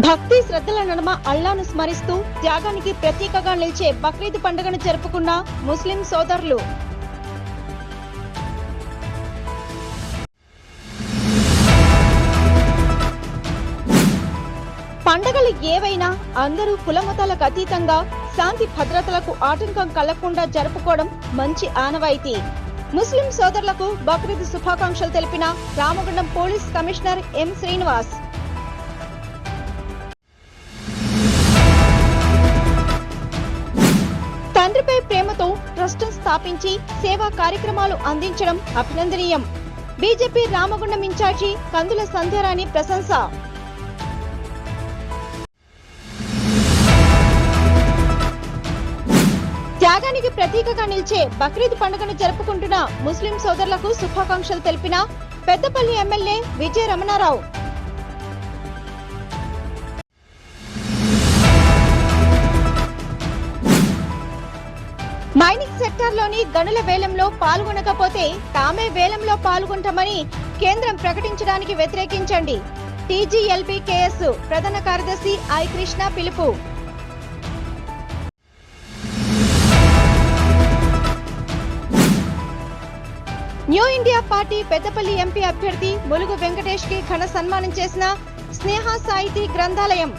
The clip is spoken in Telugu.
భక్తి శ్రద్ధల నడుమ అల్లాను స్మరిస్తూ త్యాగానికి ప్రతీకగా నిలిచే బక్రీద్ పండుగను జరుపుకున్న ముస్లిం సోదరులు. పండగలు ఏవైనా అందరూ కులమతాలకు అతీతంగా శాంతి భద్రతలకు ఆటంకం కలగకుండా జరుపుకోవడం మంచి ఆనవాయితీ. ముస్లిం సోదరులకు బక్రీద్ శుభాకాంక్షలు తెలిపిన Ramagundam police commissioner M Srinivas. తండ్రిపై ప్రేమతో ట్రస్ట్ స్థాపించి సేవా కార్యక్రమాలు అందించడం అభినందనీయం. బీజేపీ రామగుండం ఇన్ఛార్జి కందుల సంధ్యారాణి ప్రశంస. త్యాగానికి ప్రతీకగా నిలిచే బక్రీద్ పండుగను జరుపుకుంటున్న ముస్లిం సోదరులకు శుభాకాంక్షలు తెలిపిన పెద్దపల్లి ఎమ్మెల్యే విజయ రమణారావు. మైనింగ్ సెక్టార్లోని గనుల వేలంలో పాల్గొనకపోతే తామే వేలంలో పాల్గొంటామని కేంద్రం ప్రకటించడానికి వ్యతిరేకించండి. టీజీఎల్బీకేఎస్ ప్రధాన కార్యదర్శి ఐ కృష్ణ పిలుపు. New India party Peddapalli MP అభ్యర్థి ములుగు వెంకటేష్ కి ఘన సన్మానం చేసిన స్నేహ సాహితీ గ్రంథాలయం.